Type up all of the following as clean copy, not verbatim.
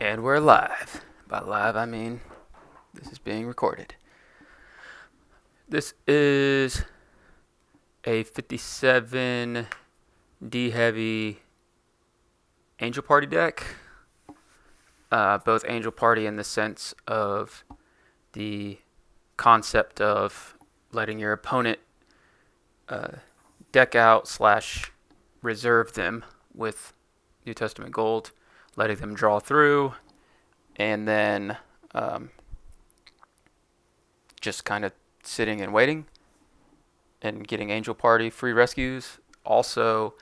And we're live. By live, I mean this is being recorded. This is a 57 D heavy Angel Party deck. Both Angel Party in the sense of the concept of letting your opponent deck out slash reserve them with New Testament gold, letting them draw through, and then just kind of sitting and waiting and getting Angel Party free rescues. Also,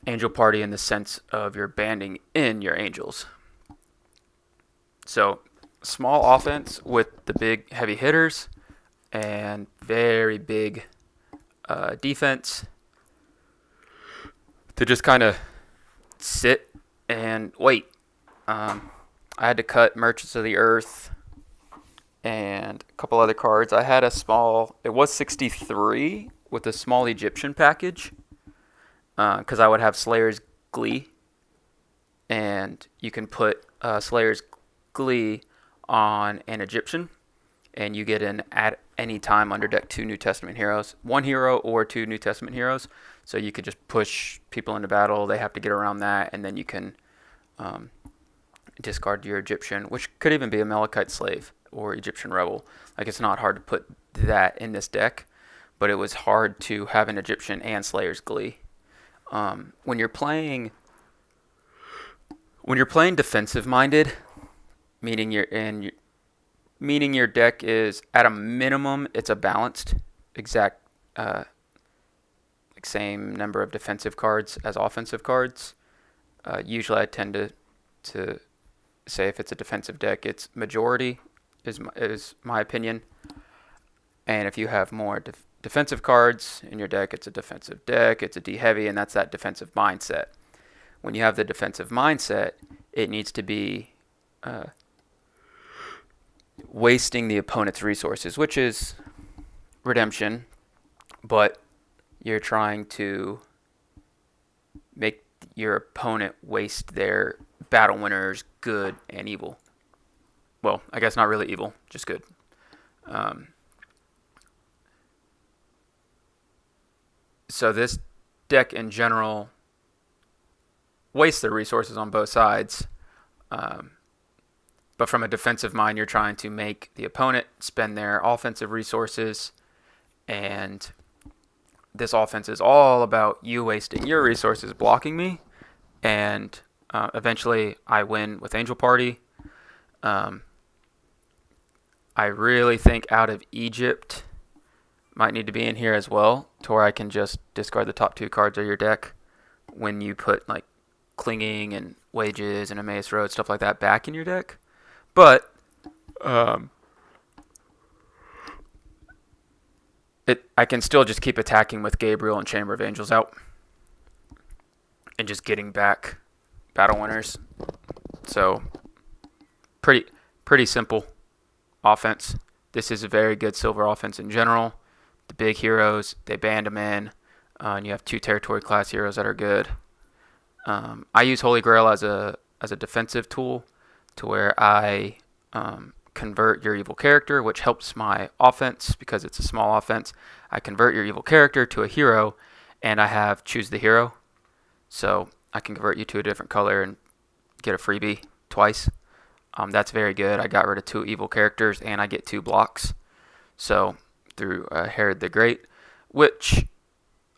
Angel Party in the sense of you're banding in your angels. So, small offense with the big heavy hitters and very big defense to just kind of sit and wait. I had to cut Merchants of the Earth and a couple other cards. I had a small, it was 63 with a small Egyptian package because I would have Slayer's Glee, and you can put Slayer's Glee on an Egyptian, and you get in at any time under deck 2 New Testament heroes, 1 hero or 2 New Testament heroes. So you could just push people into battle. They have to get around that, and then you can discard your Egyptian, which could even be a Malachite Slave or Egyptian Rebel. Like, it's not hard to put that in this deck, but it was hard to have an Egyptian and Slayer's Glee. When you're playing defensive minded, meaning your deck is at a minimum it's a balanced exact same number of defensive cards as offensive cards. Usually I tend to say if it's a defensive deck, it's majority is my opinion. And if you have more defensive cards in your deck, it's a defensive deck, it's a D heavy, and that's that defensive mindset. When you have the defensive mindset, it needs to be wasting the opponent's resources, which is redemption, but you're trying to make your opponent waste their battle winners, good and evil. Well, I guess not really evil, just good. So this deck in general wastes the resources on both sides. But from a defensive mind, you're trying to make the opponent spend their offensive resources. And this offense is all about you wasting your resources blocking me. And eventually I win with Angel Party. I really think Out of Egypt might need to be in here as well, to where I can just discard the top 2 cards of your deck when you put like Clinging and Wages and Emmaus Road, stuff like that, back in your deck. But I can still just keep attacking with Gabriel and Chamber of Angels out and just getting back battle winners. So pretty simple offense. This is a very good silver offense in general. The big heroes, they band them in, and you have 2 territory class heroes that are good. I use Holy Grail as a defensive tool, to where I convert your evil character, which helps my offense because it's a small offense. I convert your evil character to a hero, and I have choose the hero. So I can convert you to a different color and get a freebie twice. That's very good. I got rid of 2 evil characters, and I get 2 blocks. So through Herod the Great, which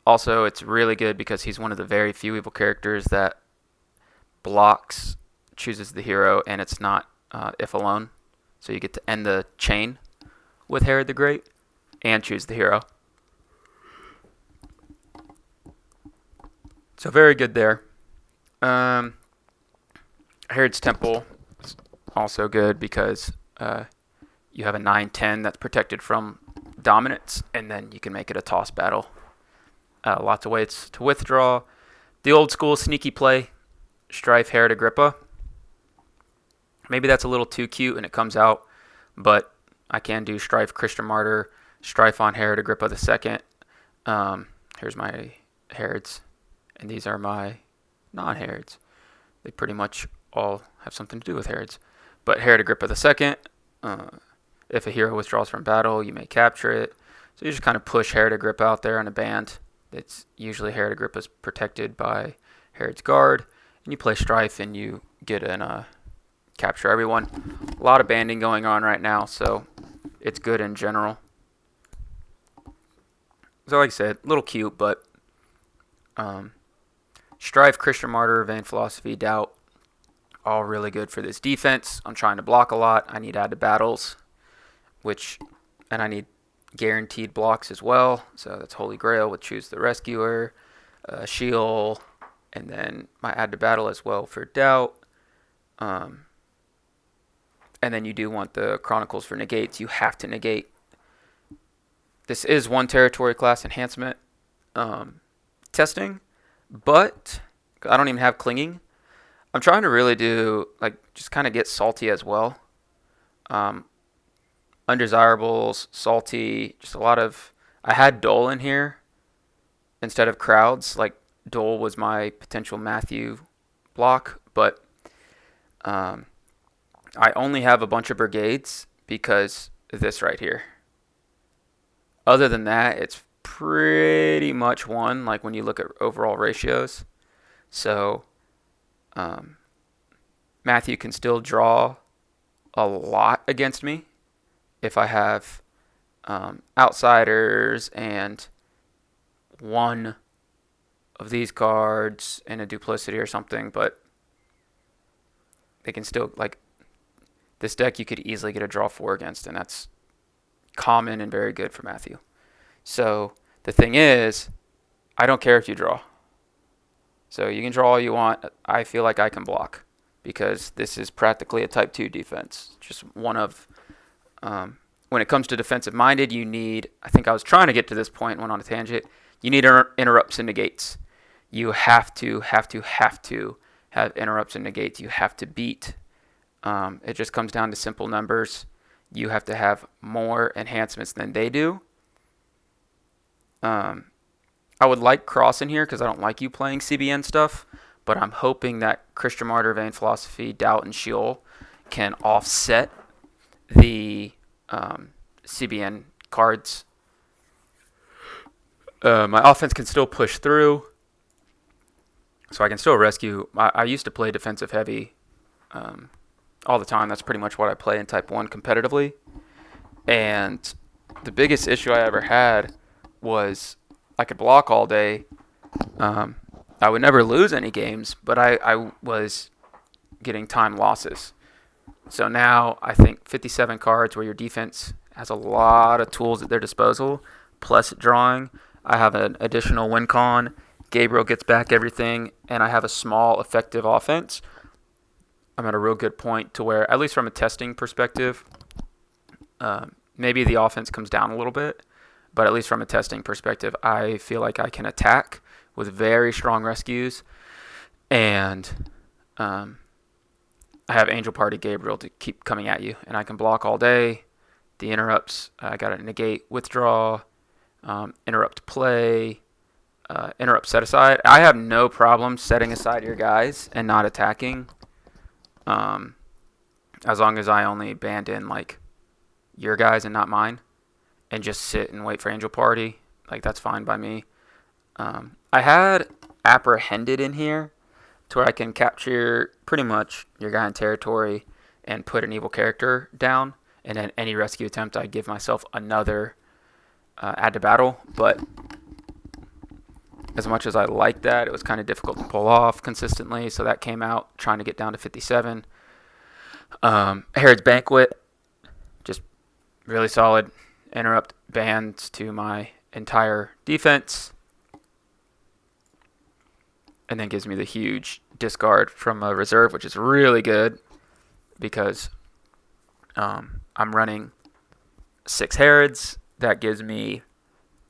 also it's really good because he's one of the very few evil characters that blocks, chooses the hero, and it's not if alone. So you get to end the chain with Herod the Great and choose the hero. So very good there. Herod's Temple is also good because you have a 9/10 that's protected from dominance, and then you can make it a toss battle. Lots of ways to withdraw. The old school sneaky play, Strife Herod Agrippa. Maybe that's a little too cute and it comes out, but I can do Strife Christian Martyr, Strife on Herod Agrippa II. Here's my Herods, and these are my non-Herods. They pretty much all have something to do with Herod's. But Herod Agrippa II, if a hero withdraws from battle, you may capture it. So you just kind of push Herod Agrippa out there on a band. It's usually Herod Agrippa's protected by Herod's guard. And you play Strife and you get an capture everyone. A lot of banding going on right now, so it's good in general. So like I said, a little cute, but Strife, Christian Martyr, Vain Philosophy, Doubt, all really good for this defense. I'm trying to block a lot. I need add to battles, and I need guaranteed blocks as well. So that's Holy Grail with Choose the Rescuer, Sheol, and then my add to battle as well for Doubt. And then you do want the Chronicles for negates. You have to negate. This is one territory class enhancement testing, but I don't even have clinging. I'm trying to really do, just kind of get salty as well. Undesirables, salty, just a lot of... I had Dole in here instead of crowds. Dole was my potential Matthew block, but I only have a bunch of brigades because of this right here. Other than that, it's pretty much one, when you look at overall ratios. So Matthew can still draw a lot against me if I have outsiders and one of these cards and a duplicity or something, but they can still, this deck you could easily get a draw 4 against, and that's common and very good for Matthew. So the thing is, I don't care if you draw. So you can draw all you want. I feel like I can block because this is practically a type 2 defense. Just one of... when it comes to defensive minded, you need... I think I was trying to get to this point and went on a tangent. You need interrupts and negates. You have to have interrupts and negates. You have to beat. It just comes down to simple numbers. You have to have more enhancements than they do. I would like Cross in here because I don't like you playing CBN stuff, but I'm hoping that Christian Martyr, Vain Philosophy, Doubt, and Sheol can offset the CBN cards. My offense can still push through, so I can still rescue. I used to play defensive heavy all the time. That's pretty much what I play in Type 1 competitively. And the biggest issue I ever had was I could block all day. I would never lose any games, but I was getting time losses. So now I think 57 cards where your defense has a lot of tools at their disposal, plus drawing. I have an additional win con. Gabriel gets back everything, and I have a small effective offense. I'm at a real good point to where, at least from a testing perspective, maybe the offense comes down a little bit, but at least from a testing perspective, I feel like I can attack with very strong rescues, and I have Angel Party Gabriel to keep coming at you, and I can block all day. The interrupts, I got to negate, withdraw, interrupt play, interrupt set aside. I have no problem setting aside your guys and not attacking, as long as I only band in your guys and not mine, and just sit and wait for Angel Party. That's fine by me. I had Apprehended in here to where I can capture pretty much your guy in territory and put an evil character down, and then any rescue attempt I give myself another add to battle. But as much as I like that, it was kind of difficult to pull off consistently, so that came out trying to get down to 57. Herod's Banquet, just really solid. Interrupt bans to my entire defense, and then gives me the huge discard from a reserve, which is really good because I'm running 6 Herods. That gives me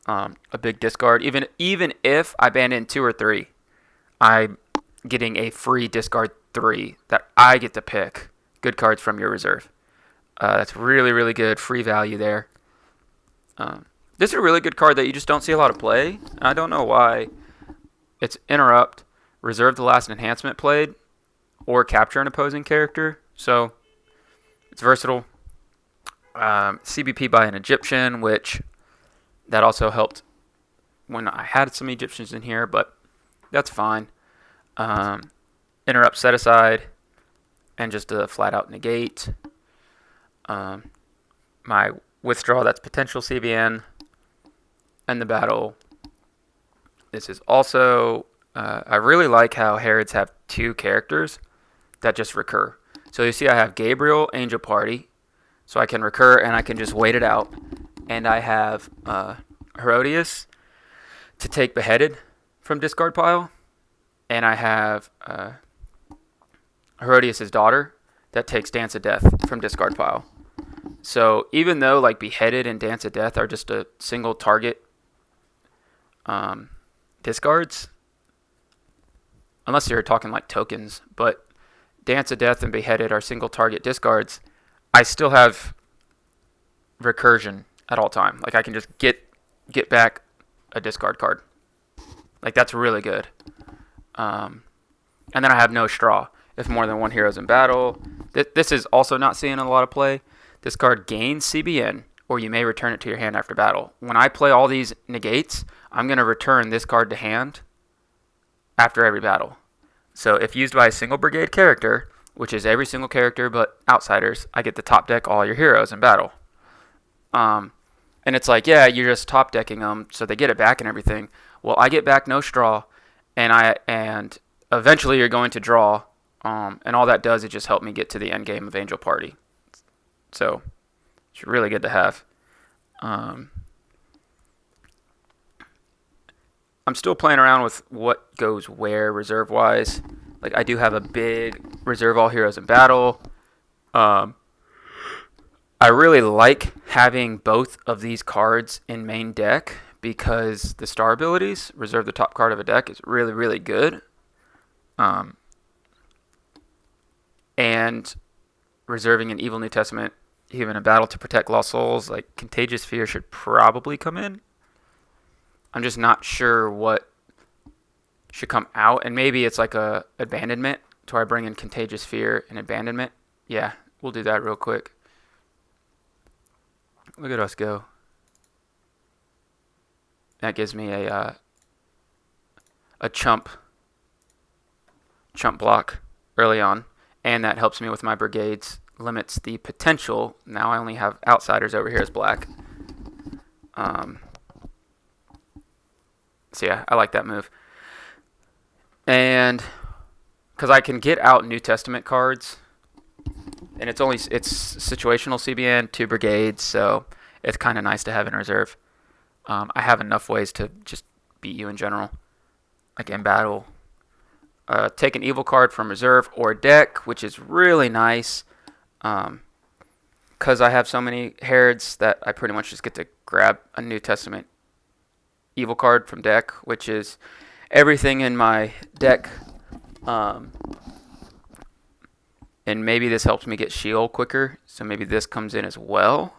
a big discard. Even if I ban in 2 or 3, I'm getting a free discard 3 that I get to pick good cards from your reserve. That's really, really good free value there. This is a really good card that you just don't see a lot of play. I don't know why. It's Interrupt, reserve the last enhancement played, or capture an opposing character. So it's versatile. CBP by an Egyptian, which that also helped when I had some Egyptians in here, but that's fine. Interrupt set aside, and just a flat out negate. My withdraw, that's potential CBN, and the battle. This is also, I really like how Herod's have two characters that just recur. So you see I have Gabriel, Angel Party, so I can recur and I can just wait it out. And I have Herodias to take Beheaded from discard pile. And I have Herodias' daughter that takes Dance of Death from discard pile. So even though like Beheaded and Dance of Death are just a single target discards, unless you're talking like tokens, but Dance of Death and Beheaded are single target discards, I still have recursion at all time. Like I can just get back a discard card. Like that's really good. And then I have no straw if more than one hero's in battle. This is also not seeing a lot of play. This card gains CBN, or you may return it to your hand after battle. When I play all these negates, I'm going to return this card to hand after every battle. So if used by a single brigade character, which is every single character but outsiders, I get to top deck all your heroes in battle. And it's like, yeah, you're just top decking them, so they get it back and everything. Well, I get back no straw, and eventually you're going to draw, and all that does is just help me get to the end game of Angel Party. So it's really good to have. I'm still playing around with what goes where reserve-wise. Like I do have a big reserve all heroes in battle. I really like having both of these cards in main deck because the star abilities, reserve the top card of a deck, is really, really good. And reserving an Evil New Testament, even a battle to protect lost souls, like Contagious Fear should probably come in. I'm just not sure what should come out, and maybe it's like a abandonment to where I bring in Contagious Fear and abandonment. Yeah, we'll do that real quick. Look at us go. That gives me a chump block early on, and that helps me with my brigades. Limits the potential. Now I only have outsiders over here as black. So yeah, I like that move. And because I can get out New Testament cards, and it's situational CBN, 2 brigades, so it's kind of nice to have in reserve. I have enough ways to just beat you in general, like in battle. Take an evil card from reserve or deck, which is really nice. Because I have so many Herods that I pretty much just get to grab a New Testament evil card from deck, which is everything in my deck. And maybe this helps me get Sheol quicker, so maybe this comes in as well.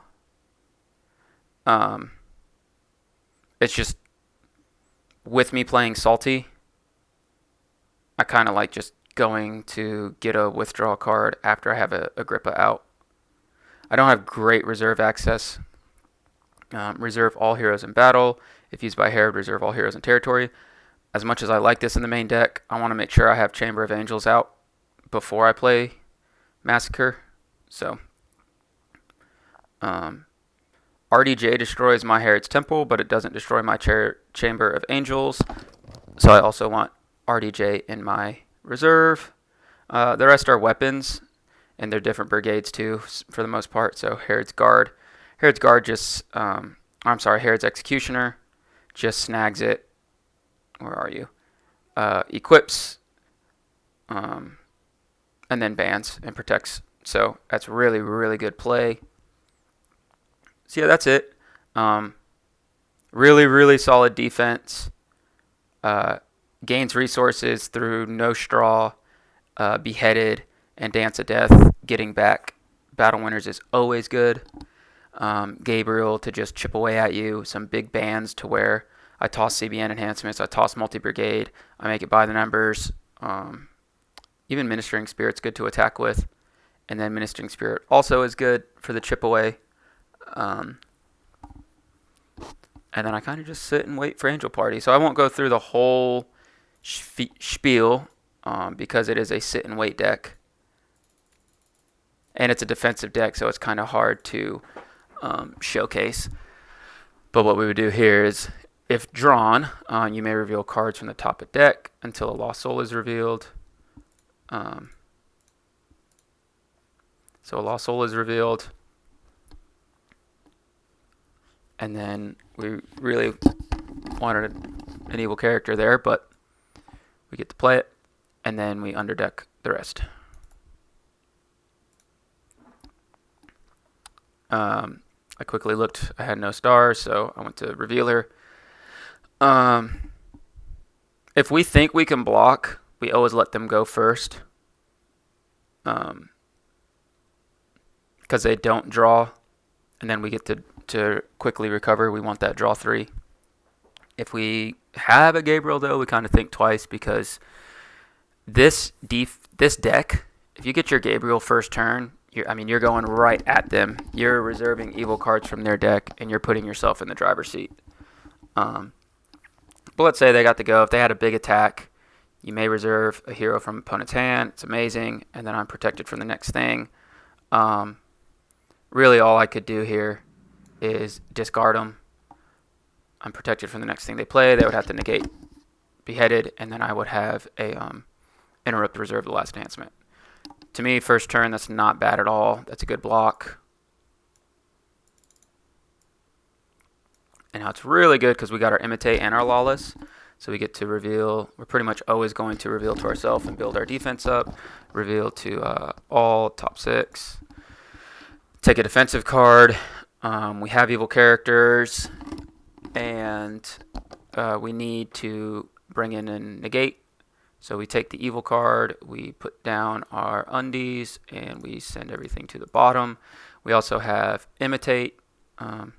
It's just, with me playing Salty, I kind of like just going to get a withdrawal card after I have a Agrippa out. I don't have great reserve access. Reserve all heroes in battle. If used by Herod, reserve all heroes in territory. As much as I like this in the main deck, I want to make sure I have Chamber of Angels out before I play Massacre. So, RDJ destroys my Herod's Temple, but it doesn't destroy my Chamber of Angels. So I also want RDJ in my reserve. The rest are weapons, and they're different brigades too, for the most part. So Herod's Guard. Herod's Guard just, Herod's Executioner just snags it. Where are you? Equips, and then bans and protects. So that's really, really good play. So yeah, that's it. Really, really solid defense. Gains resources through No Straw, Beheaded, and Dance of Death. Getting back battle winners is always good. Gabriel to just chip away at you. Some big bans to where I toss CBN enhancements. I toss multi-brigade. I make it by the numbers. Even Ministering Spirit's good to attack with. And then Ministering Spirit also is good for the chip away. And then I kind of just sit and wait for Angel Party. So I won't go through the whole spiel because it is a sit and wait deck. And it's a defensive deck, so it's kind of hard to showcase. But what we would do here is, if drawn, you may reveal cards from the top of deck until a Lost Soul is revealed. So a Lost Soul is revealed. And then we really wanted an evil character there, but we get to play it. And then we underdeck the rest. I quickly looked. I had no stars, so I went to Revealer. If we think we can block, we always let them go first. Because they don't draw, and then we get to quickly recover. We want that draw 3. If we have a Gabriel, though, we kind of think twice, because this deck, if you get your Gabriel first turn, you're going right at them. You're reserving evil cards from their deck, and you're putting yourself in the driver's seat. But let's say they got to go. If they had a big attack, you may reserve a hero from opponent's hand. It's amazing, and then I'm protected from the next thing. Really, all I could do here is discard them. I'm protected from the next thing they play. They would have to negate Beheaded, and then I would have a Interrupt Reserve the last enhancement. To me, first turn, that's not bad at all. That's a good block. And now it's really good because we got our Imitate and our Lawless. So we get to reveal. We're pretty much always going to reveal to ourselves and build our defense up. Reveal to all top 6. Take a defensive card. We have evil characters. And we need to bring in and negate. So we take the evil card, we put down our undies, and we send everything to the bottom. We also have Imitate. Oh,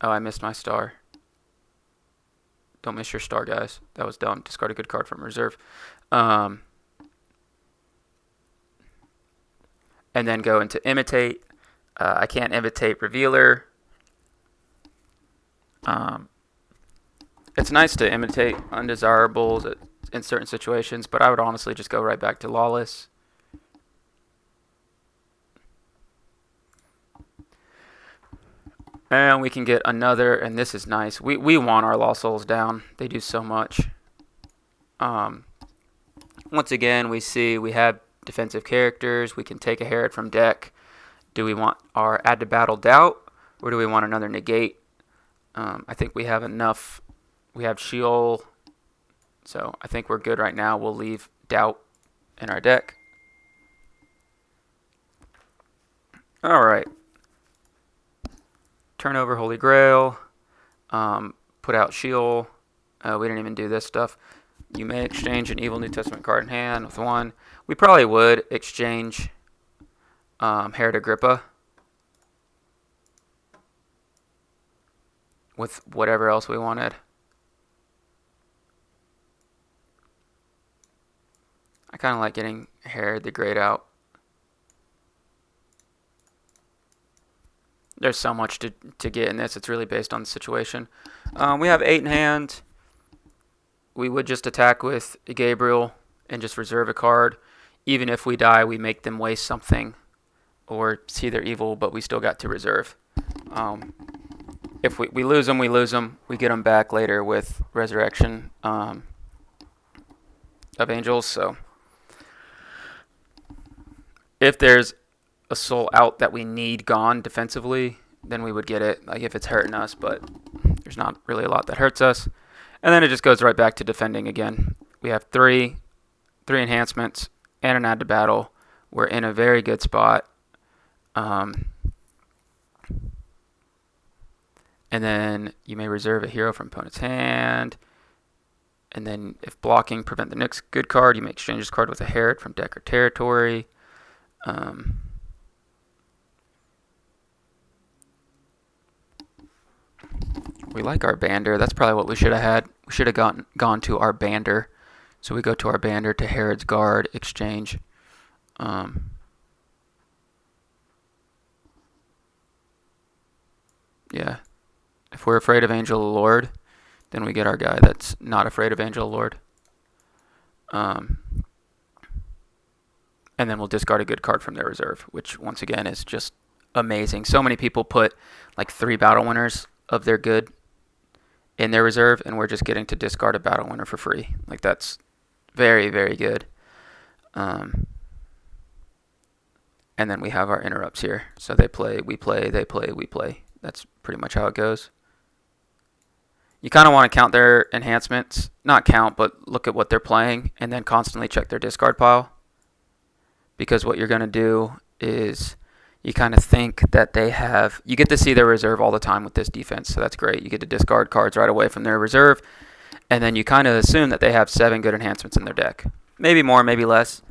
I missed my star. Don't miss your star, guys. That was dumb. Discard a good card from reserve. And then go into Imitate. I can't Imitate Revealer. It's nice to imitate undesirables in certain situations, but I would honestly just go right back to Lawless. And we can get another, and this is nice. We want our Lost Souls down. They do so much. Once again, we see we have defensive characters. We can take a Herod from deck. Do we want our Add to Battle Doubt, or do we want another Negate? I think we have enough. We have Sheol, so I think we're good right now. We'll leave Doubt in our deck. All right. Turn over Holy Grail. Put out Sheol. We didn't even do this stuff. You may exchange an evil New Testament card in hand with 1. We probably would exchange Herod Agrippa with whatever else we wanted. I kind of like getting Herod the Great out. There's so much to get in this. It's really based on the situation. We have 8 in hand. We would just attack with Gabriel and just reserve a card. Even if we die, we make them waste something or see they're evil, but we still got to reserve. If we lose them, we lose them. We get them back later with Resurrection of Angels. So if there's a soul out that we need gone defensively, then we would get it, like if it's hurting us, but there's not really a lot that hurts us. And then it just goes right back to defending again. We have three enhancements and an Add to Battle. We're in a very good spot. And then you may reserve a hero from opponent's hand. And then if blocking prevent the next good card, you may exchange this card with a Herod from deck or territory. We like our Bander. That's probably what we should have had. We should have gone to our Bander So we go to our bander, to Herod's Guard, exchange. Yeah. If we're afraid of Angel of the Lord, then we get our guy that's not afraid of Angel of the Lord. And then we'll discard a good card from their reserve, which once again is just amazing. So many people put like 3 battle winners of their good in their reserve, and we're just getting to discard a battle winner for free. Like, that's very, very good. And then we have our interrupts here. So they play, we play, they play, we play. That's pretty much how it goes. You kind of want to count their enhancements. Not count, but look at what they're playing, and then constantly check their discard pile. Because what you're going to do is you kind of think that they have... You get to see their reserve all the time with this defense, so that's great. You get to discard cards right away from their reserve, and then you kind of assume that they have 7 good enhancements in their deck. Maybe more, maybe less.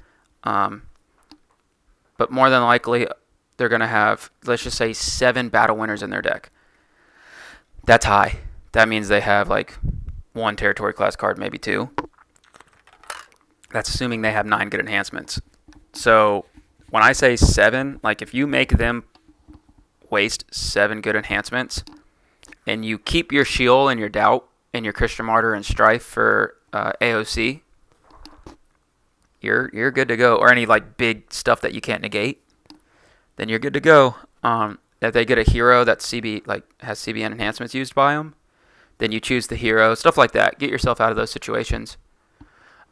But more than likely, they're going to have, let's just say, 7 battle winners in their deck. That's high. That means they have like 1 territory class card, maybe 2. That's assuming they have 9 good enhancements. So when I say 7, like if you make them waste 7 good enhancements and you keep your Sheol and your Doubt and your Christian Martyr and Strife for AOC, you're good to go. Or any like big stuff that you can't negate, then you're good to go. If they get a hero that has CBN enhancements used by them, then you choose the hero. Stuff like that. Get yourself out of those situations.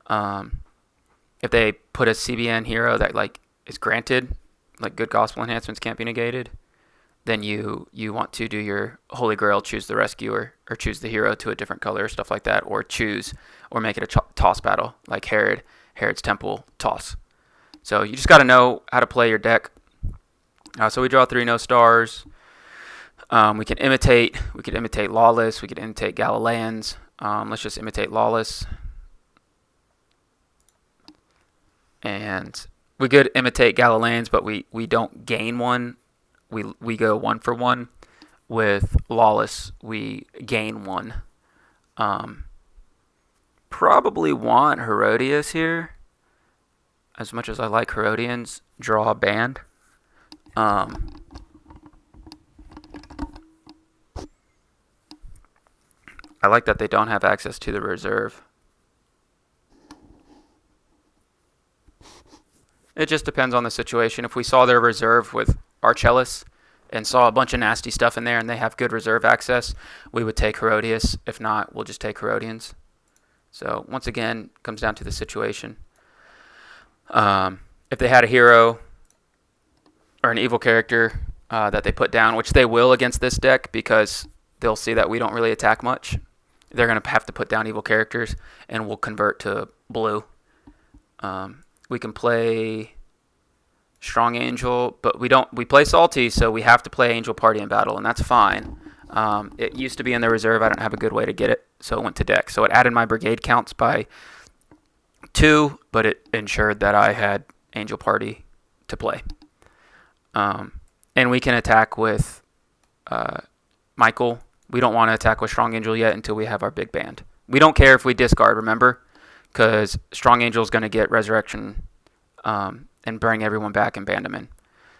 If they put a CBN hero that like is granted, like good gospel enhancements can't be negated, then you want to do your Holy Grail, choose the rescuer, or choose the hero to a different color, stuff like that, or make it a toss battle, like Herod's Temple toss. So you just got to know how to play your deck. So we draw 3 no stars. We can imitate Lawless. We could imitate Galileans. Let's just imitate Lawless. And we could imitate Galileans, but we don't gain 1. We go 1 for 1. With Lawless, we gain 1. Probably want Herodias here. As much as I like Herodians, draw a band. I like that they don't have access to the reserve. It just depends on the situation. If we saw their reserve with Archelaus and saw a bunch of nasty stuff in there and they have good reserve access, we would take Herodias. If not, we'll just take Herodians. So once again, it comes down to the situation. If they had a hero or an evil character that they put down, which they will against this deck because they'll see that we don't really attack much, they're going to have to put down evil characters, and we'll convert to blue. We can play Strong Angel, but we play Salty, so we have to play Angel Party in battle, and that's fine. It used to be in the reserve. I don't have a good way to get it, so it went to deck. So it added my brigade counts by 2, but it ensured that I had Angel Party to play. And we can attack with Michael. We don't want to attack with Strong Angel yet until we have our big band. We don't care if we discard, remember? Because Strong Angel is going to get Resurrection and bring everyone back and band them in.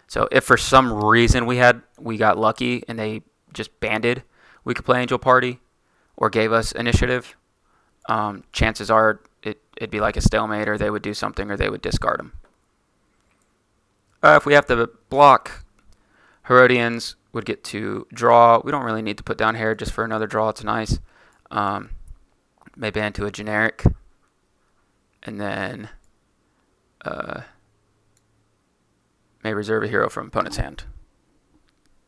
So if for some reason we got lucky and they just banded, we could play Angel Party or gave us initiative. Chances are it'd be like a stalemate, or they would do something, or they would discard them. If we have to block, Herodians would get to draw. We don't really need to put down Herod just for another draw. It's nice. May ban to a generic. And then may reserve a hero from opponent's hand.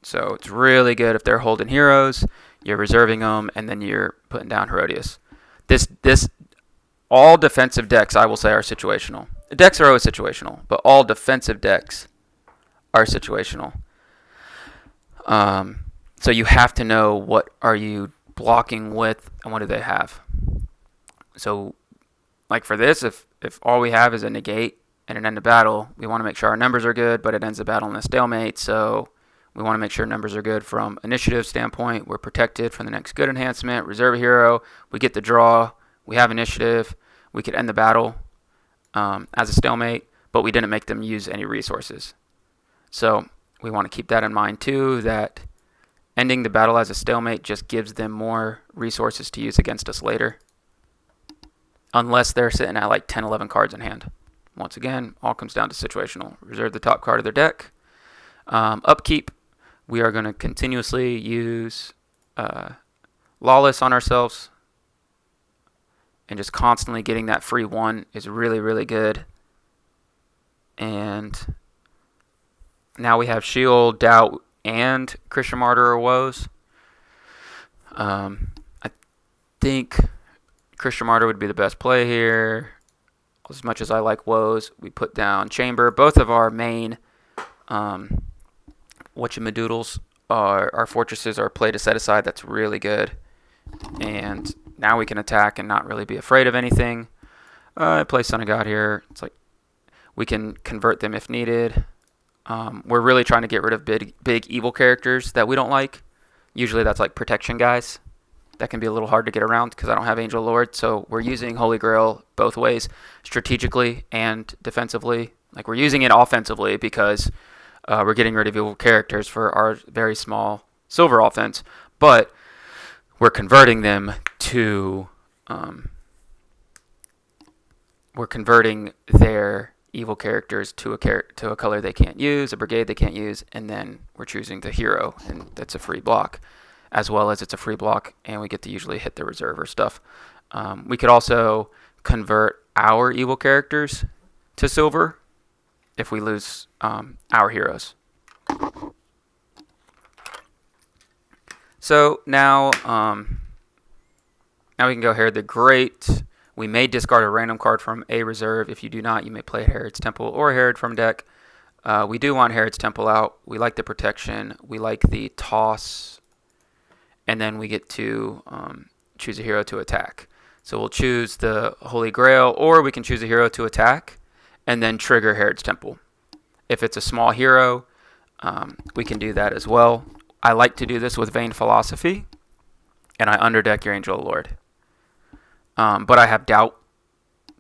So it's really good if they're holding heroes, you're reserving them, and then you're putting down Herodias. All defensive decks, I will say, are situational. The decks are always situational, but all defensive decks are situational. So you have to know what are you blocking with and what do they have. So like for this, if all we have is a negate and an end of battle, we want to make sure our numbers are good, but it ends the battle in a stalemate. So we want to make sure numbers are good from initiative standpoint. We're protected from the next good enhancement, reserve a hero. We get the draw. We have initiative. we could end the battle as a stalemate, but we didn't make them use any resources. So we want to keep that in mind too, that ending the battle as a stalemate just gives them more resources to use against us later, unless they're sitting at like 10, 11 cards in hand. Once again, all comes down to situational. Reserve the top card of their deck. Upkeep, we are going to continuously use Lawless on ourselves, and just constantly getting that free 1 is really, really good. And now we have Shield, Doubt, and Christian Martyr or Woes. I think Christian Martyr would be the best play here. As much as I like Woes, we put down Chamber. Both of our main whatchamadoodles, our fortresses are play to set aside. That's really good. And now we can attack and not really be afraid of anything. I play Son of God here. It's like we can convert them if needed. We're really trying to get rid of big evil characters that we don't like. Usually that's like protection guys. That can be a little hard to get around because I don't have Angel Lord. So we're using Holy Grail both ways, strategically and defensively. Like we're using it offensively because we're getting rid of evil characters for our very small silver offense. But we're converting them to... we're converting their evil characters to a color they can't use, a brigade they can't use, and then we're choosing the hero, and that's a free block. As well as it's a free block, and we get to usually hit the reserve or stuff. We could also convert our evil characters to silver if we lose our heroes. So now we can go Herod the Great. We may discard a random card from a reserve. If you do not, you may play Herod's Temple or Herod from deck. We do want Herod's Temple out. We like the protection. We like the toss. And then we get to choose a hero to attack. So we'll choose the Holy Grail, or we can choose a hero to attack and then trigger Herod's Temple. If it's a small hero, we can do that as well. I like to do this with Vain Philosophy, and I underdeck your Angel Lord. But I have Doubt,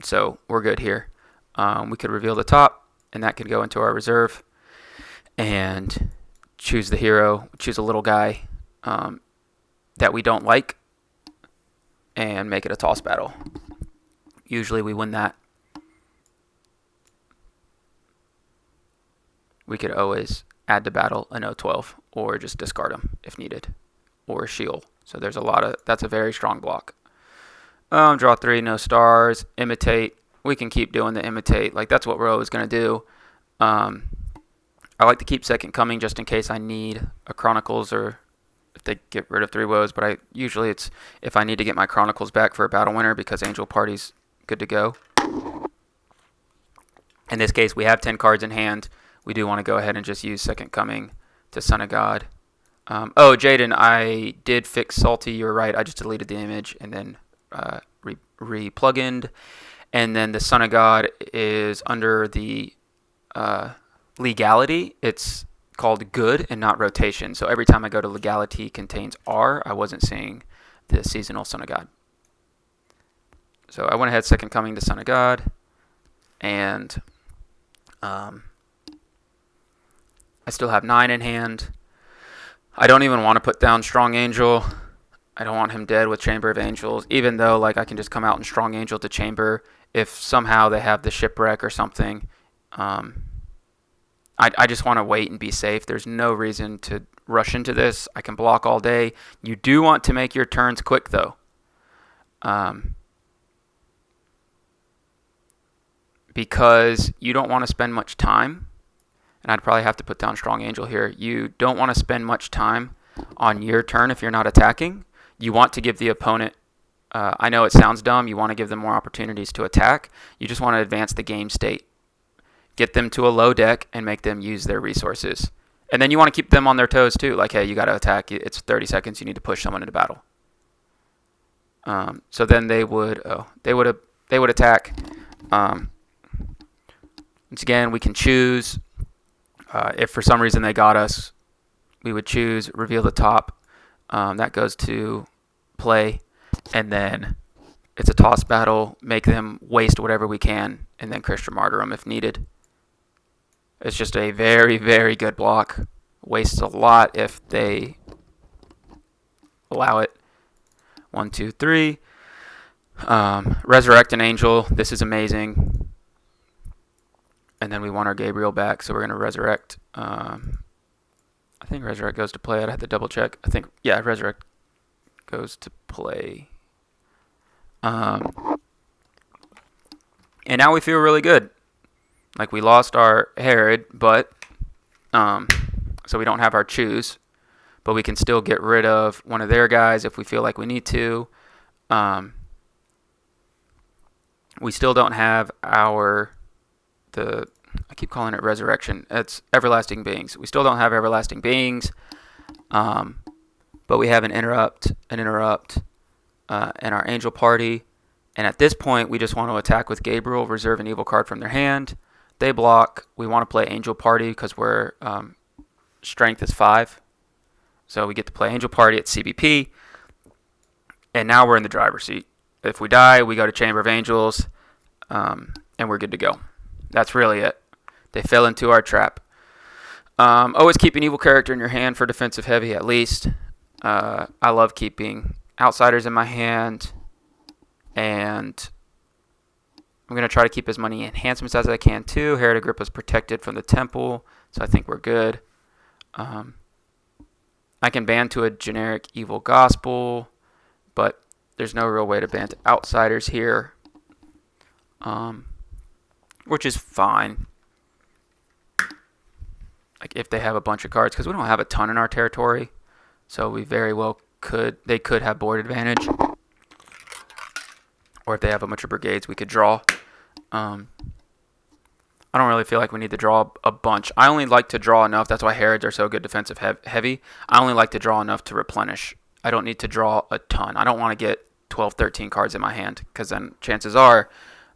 so we're good here. We could reveal the top, and that could go into our reserve, and choose the hero, choose a little guy that we don't like, and make it a toss battle. Usually we win that. We could always add to battle an 0-12, or just discard them if needed, or a shield. So there's that's a very strong block. Draw 3, no stars, imitate. We can keep doing the imitate. Like that's what we're always going to do. I like to keep Second Coming just in case I need a Chronicles, or if they get rid of 3 woes, but usually it's if I need to get my Chronicles back for a battle winner because Angel Party's good to go. In this case, we have 10 cards in hand. We do want to go ahead and just use Second Coming to Son of God. Jaden, I did fix Salty. You're right. I just deleted the image and then re-plugined. And then the Son of God is under the legality. It's called good and not rotation. So every time I go to legality contains R, I wasn't seeing the seasonal Son of God. So I went ahead, Second Coming to Son of God, and I still have 9 in hand. I don't even want to put down Strong Angel. I don't want him dead with Chamber of Angels, even though like I can just come out and Strong Angel to Chamber if somehow they have the Shipwreck or something. I just want to wait and be safe. There's no reason to rush into this. I can block all day. You do want to make your turns quick, though. Because you don't want to spend much time. And I'd probably have to put down Strong Angel here. You don't want to spend much time on your turn if you're not attacking. You want to give the opponent... I know it sounds dumb. You want to give them more opportunities to attack. You just want to advance the game state. Get them to a low deck and make them use their resources. And then you want to keep them on their toes too. Like, hey, you got to attack. It's 30 seconds. You need to push someone into battle. So then they would attack. Once again, we can choose. If for some reason they got us, we would choose reveal the top. That goes to play, and then It's a toss battle. Make them waste whatever we can, and then Christian Martyr them if needed. It's just a very, very good block. Wastes a lot if they allow it. 1, 2, 3. Resurrect an Angel. This is amazing. And then we want our Gabriel back, so we're going to Resurrect. I think Resurrect goes to play. I'd have to double check. Yeah, Resurrect goes to play. And now we feel really good. Like, we lost our Herod, but so we don't have our choose, but we can still get rid of one of their guys if we feel like we need to. We still don't have I keep calling it Resurrection. It's Everlasting Beings. We still don't have Everlasting Beings, but we have an Interrupt, and our Angel Party. And at this point, we just want to attack with Gabriel, reserve an evil card from their hand. They block. We want to play Angel Party because we're strength is 5. So we get to play Angel Party at CBP. And now we're in the driver's seat. If we die, we go to Chamber of Angels, and we're good to go. That's really it. They fell into our trap. Always keep an evil character in your hand for defensive heavy at least. I love keeping Outsiders in my hand. And I'm going to try to keep as many enhancements as I can too. Herod Agrippa's protected from the temple, so I think we're good. I can ban to a generic evil gospel, but there's no real way to ban to Outsiders here, which is fine. Like, if they have a bunch of cards, because we don't have a ton in our territory, so we very well they could have board advantage. Or if they have a bunch of brigades, we could draw. I don't really feel like we need to draw a bunch. I only like to draw enough. That's why Herods are so good defensive heavy. I only like to draw enough to replenish. I don't need to draw a ton. I don't want to get 12, 13 cards in my hand, because then chances are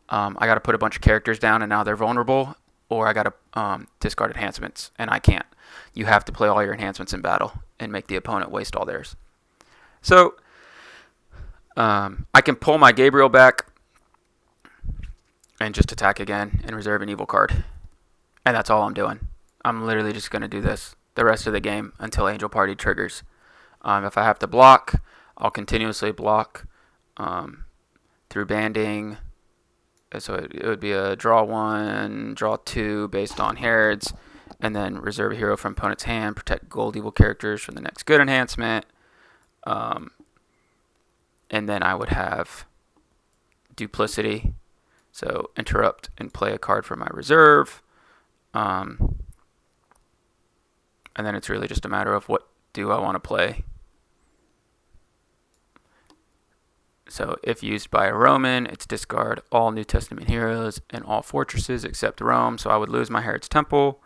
I got to put a bunch of characters down and now they're vulnerable, or I got to discard enhancements, and I can't. You have to play all your enhancements in battle and make the opponent waste all theirs. So I can pull my Gabriel back and just attack again and reserve an evil card. And that's all I'm doing. I'm literally just going to do this the rest of the game until Angel Party triggers. If I have to block, I'll continuously block through banding. So it would be a draw 1, draw 2 based on Herods, and then reserve a hero from opponent's hand, protect gold evil characters from the next good enhancement. And then I would have Duplicity, so interrupt and play a card from my reserve. And then it's really just a matter of what do I want to play. So if used by a Roman, it's discard all New Testament heroes and all fortresses except Rome. So I would lose my Herod's Temple.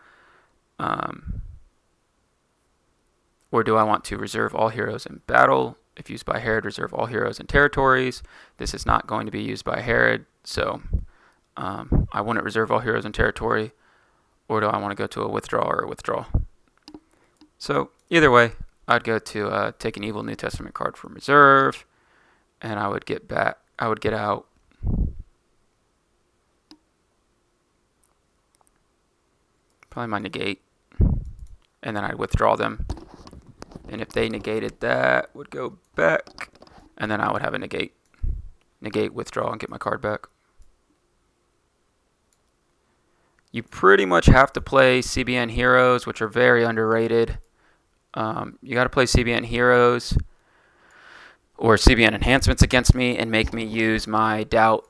Or do I want to reserve all heroes in battle? If used by Herod, reserve all heroes and territories. This is not going to be used by Herod, so I wouldn't reserve all heroes and territory. Or do I want to go to a withdraw or a withdrawal? So either way, I'd go to take an evil New Testament card from reserve, and I would get out probably my negate, and then I'd withdraw them. And if they negated that, would go back, and then I would have a negate, withdraw, and get my card back. You pretty much have to play CBN Heroes, which are very underrated. You got to play CBN Heroes or CBN Enhancements against me and make me use my Doubt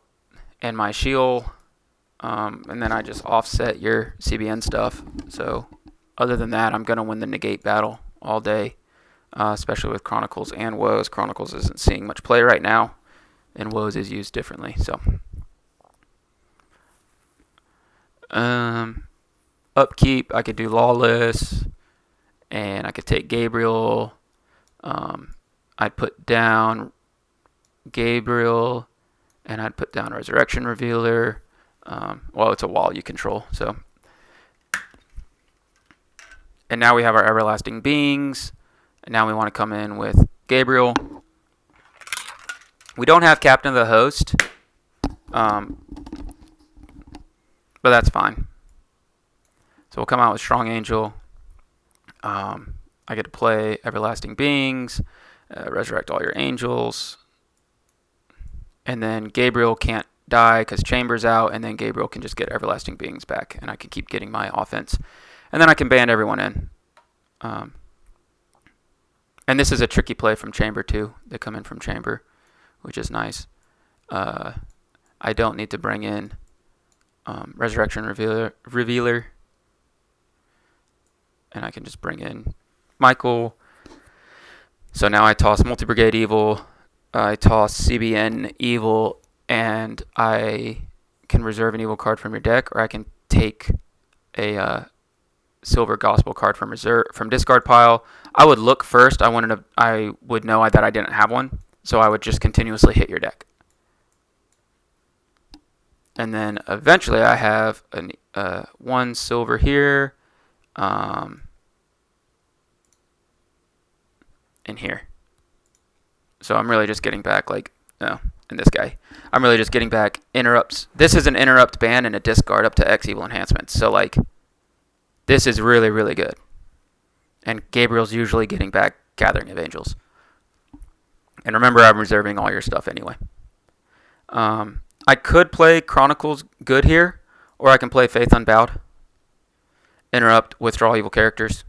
and my Shield, and then I just offset your CBN stuff. So other than that, I'm going to win the negate battle all day. Especially with Chronicles and Woes. Chronicles isn't seeing much play right now, and Woes is used differently. So, upkeep, I could do Lawless, and I could take Gabriel. I'd put down Gabriel, and I'd put down Resurrection Revealer. Well, it's a wall you control. So, and now we have our Everlasting Beings. And now we want to come in with Gabriel. We don't have Captain of the Host, but that's fine. So we'll come out with Strong Angel. I get to play Everlasting Beings, resurrect all your angels, and then Gabriel can't die because Chamber's out, and then Gabriel can just get Everlasting Beings back, and I can keep getting my offense. And then I can ban everyone in. And this is a tricky play from Chamber too. They come in from Chamber, which is nice. I don't need to bring in Resurrection Revealer. And I can just bring in Michael. So now I toss Multi-Brigade Evil, I toss CBN Evil, and I can reserve an evil card from your deck, or I can take a Silver Gospel card from discard pile. I would look first. I would know that I didn't have one, so I would just continuously hit your deck. And then eventually I have one silver here, in here. So I'm really just getting back and this guy. I'm really just getting back interrupts. This is an interrupt ban and a discard up to X evil enhancements. So this is really, really good. And Gabriel's usually getting back Gathering of Angels. And remember, I'm reserving all your stuff anyway. I could play Chronicles good here, or I can play Faith Unbowed. Interrupt, withdraw evil characters.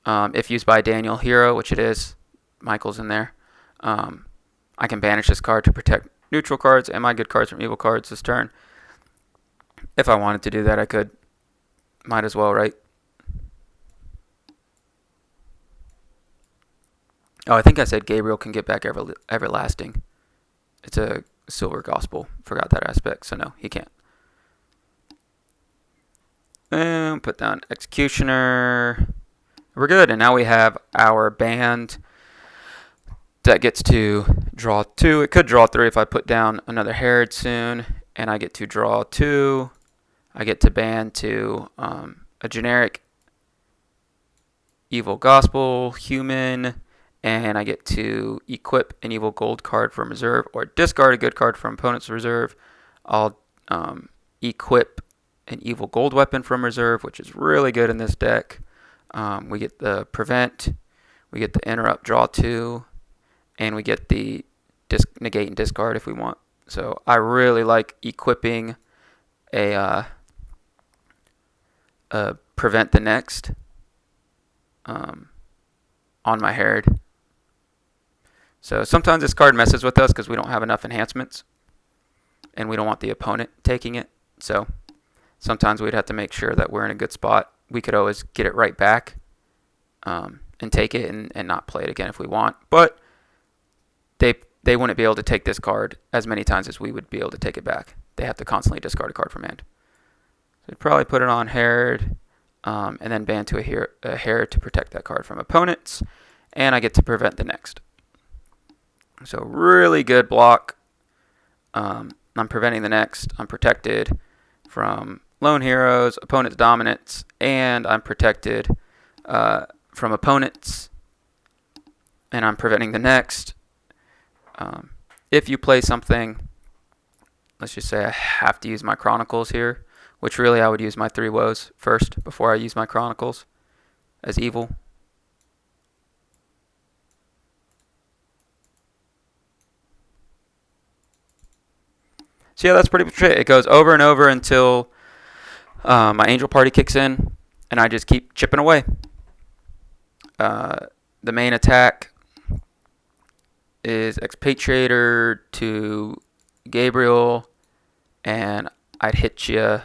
If used by Daniel Hero, which it is, Michael's in there, I can banish this card to protect neutral cards and my good cards from evil cards this turn. If I wanted to do that, I could. Might as well, right? Oh, I think I said Gabriel can get back Everlasting. It's a Silver Gospel. Forgot that aspect, so no, he can't. And put down Executioner. We're good, and now we have our band that gets to draw 2. It could draw 3 if I put down another Herod soon, and I get to draw 2. I get to ban to a generic Evil Gospel, Human, and I get to equip an Evil Gold card from reserve or discard a good card from opponent's reserve. I'll equip an Evil Gold weapon from reserve, which is really good in this deck. We get the Prevent, we get the Interrupt, draw 2, and we get the negate and discard if we want. So I really like equipping a Prevent the Next on my Herod. So sometimes this card messes with us because we don't have enough enhancements and we don't want the opponent taking it. So sometimes we'd have to make sure that we're in a good spot. We could always get it right back and take it and not play it again if we want. But they wouldn't be able to take this card as many times as we would be able to take it back. They have to constantly discard a card from hand. So we'd probably put it on Herod and then ban to a Herod to protect that card from opponents. And I get to Prevent the Next. So really good block. I'm preventing the next. I'm protected from lone heroes, opponent's dominance, and I'm protected from opponents. And I'm preventing the next. If you play something, let's just say I have to use my Chronicles here, which really I would use my 3 woes first before I use my Chronicles as evil. So yeah, that's pretty much it. It goes over and over until my Angel Party kicks in, and I just keep chipping away. The main attack is Expatriator to Gabriel, and I'd hit you,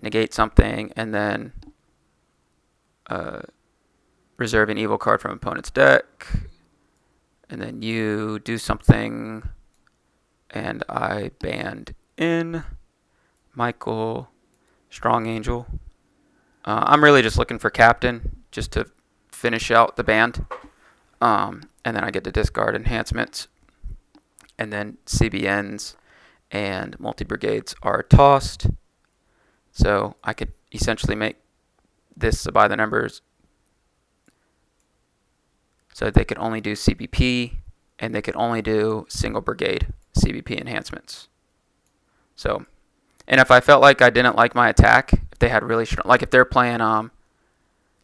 negate something, and then reserve an evil card from opponent's deck, and then you do something, and I banned in Michael, Strong Angel. I'm really just looking for Captain just to finish out the band. And then I get to discard enhancements. And then CBNs and multi-brigades are tossed. So I could essentially make this by the numbers. So they could only do CBP. and they could only do single brigade CBP enhancements. So, and if I felt like I didn't like my attack, if they had really strong, like if they're playing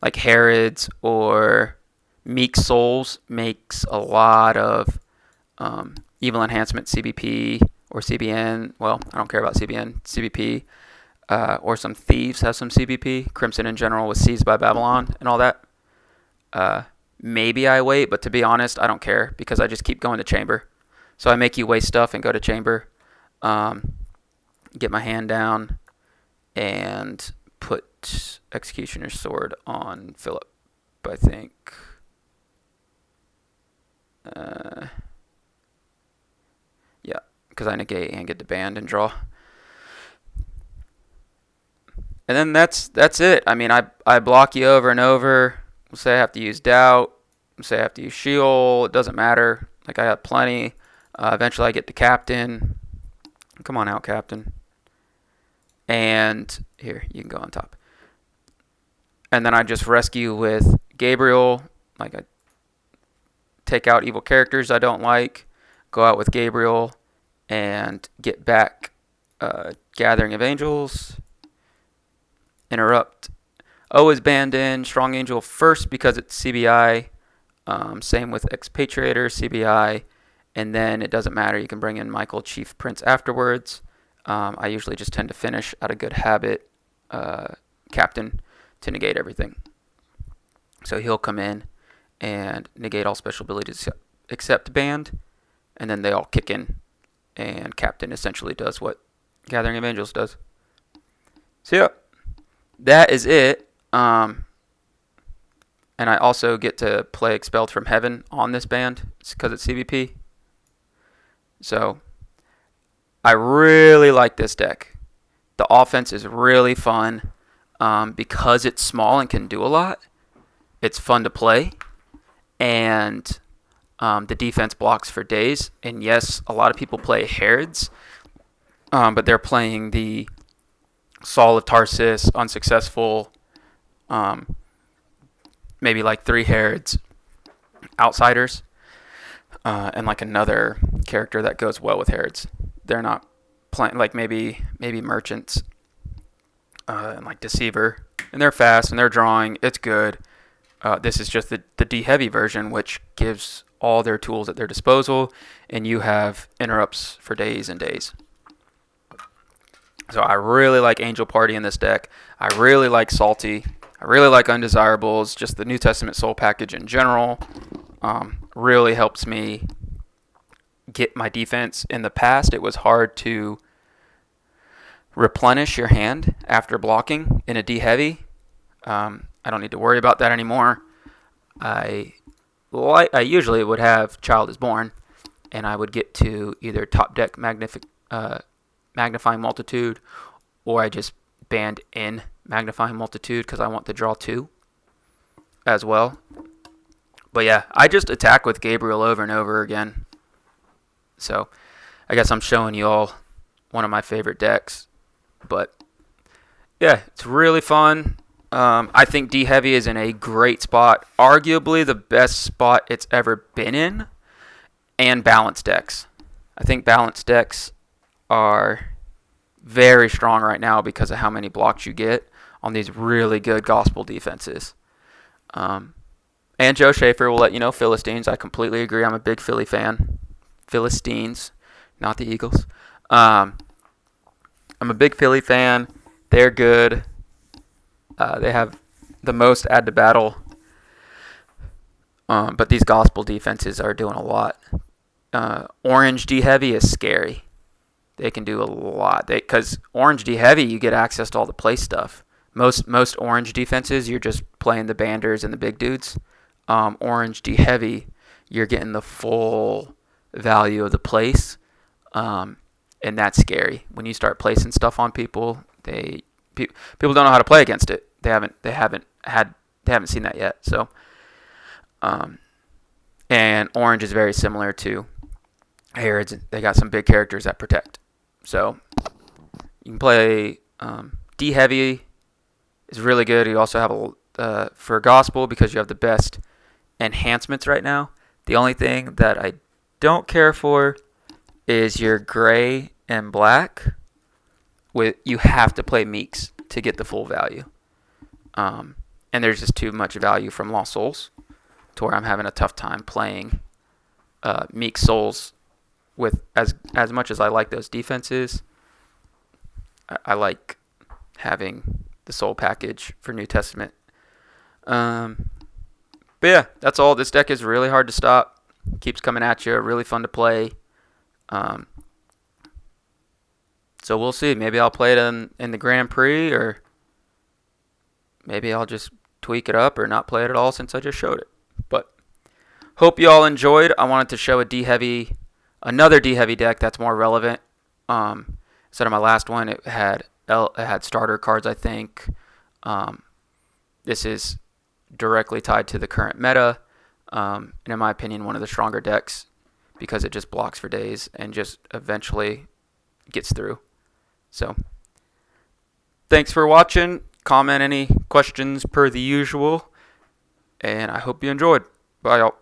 like Herods or Meek Souls makes a lot of evil enhancement CBP or CBN. Well, I don't care about CBN, CBP, or some Thieves have some CBP. Crimson in general was Seized by Babylon and all that. Maybe I wait, but to be honest, I don't care because I just keep going to chamber. So I make you waste stuff and go to chamber, get my hand down, and put Executioner's Sword on Philip, I think. Yeah, because I negate and get the band and draw. And then that's it. I mean, I block you over and over. We'll say I have to use Doubt. We'll say I have to use Shield. It doesn't matter. Like, I have plenty. Eventually I get to Captain. Come on out, Captain. And here, you can go on top. And then I just rescue with Gabriel. Like, I take out evil characters I don't like. Go out with Gabriel. And get back Gathering of Angels. Interrupt. O is banned in. Strong Angel first because it's CBI. Same with Expatriator, CBI. And then it doesn't matter. You can bring in Michael Chief Prince afterwards. I usually just tend to finish out of good habit Captain to negate everything. So he'll come in and negate all special abilities except banned. And then they all kick in. And Captain essentially does what Gathering of Angels does. So yeah, that is it. And I also get to play Expelled from Heaven on this band because it's CBP. So I really like this deck. The offense is really fun because it's small and can do a lot. It's fun to play. And the defense blocks for days. And yes, a lot of people play Herods, but they're playing the Saul of Tarsus, unsuccessful, maybe like 3 Herods, Outsiders, and like another character that goes well with Herods. They're not playing, like maybe Merchants, and like Deceiver, and they're fast and they're drawing. It's good. This is just the D-heavy version, which gives all their tools at their disposal, and you have interrupts for days and days. So I really like Angel Party in this deck. I really like Salty. I really like Undesirables. Just the New Testament Soul package in general really helps me get my defense. In the past, it was hard to replenish your hand after blocking in a D-heavy. I don't need to worry about that anymore. I usually would have Child is Born, and I would get to either top deck Magnifying Multitude, or I just banned in Magnifying Multitude because I want to draw 2 as well. But yeah, I just attack with Gabriel over and over again. So I guess I'm showing you all one of my favorite decks. But yeah, it's really fun. I think D-Heavy is in a great spot. Arguably the best spot it's ever been in. And balanced decks. I think balanced decks are very strong right now because of how many blocks you get on these really good gospel defenses. And Joe Schaefer will let you know, Philistines. I completely agree. I'm a big Philly fan. Philistines, not the Eagles. I'm a big Philly fan. They're good. They have the most add to battle. But these gospel defenses are doing a lot. Orange D-Heavy is scary. They can do a lot. Because Orange D-Heavy, you get access to all the play stuff. Most Orange defenses, you're just playing the banders and the big dudes. Orange D-Heavy, you're getting the full value of the place. And that's scary. When you start placing stuff on people, people don't know how to play against it. They haven't seen that yet. So, and Orange is very similar to Herods. They got some big characters that protect. So you can play D-Heavy is really good. You also have for Gospel, because you have the best enhancements right now. The only thing that I don't care for is your gray and black. You have to play Meeks to get the full value. And there's just too much value from Lost Souls to where I'm having a tough time playing Meek Souls with as much as I like those defenses. I like having the Soul package for New Testament. But yeah, that's all. This deck is really hard to stop. Keeps coming at you. Really fun to play. So we'll see. Maybe I'll play it in the Grand Prix, or maybe I'll just tweak it up or not play it at all since I just showed it. But hope you all enjoyed. I wanted to show another D-heavy deck that's more relevant. Instead of my last one, it had starter cards, I think. This is directly tied to the current meta, and in my opinion, one of the stronger decks because it just blocks for days and just eventually gets through. So, thanks for watching. Comment any questions per the usual, and I hope you enjoyed. Bye, y'all.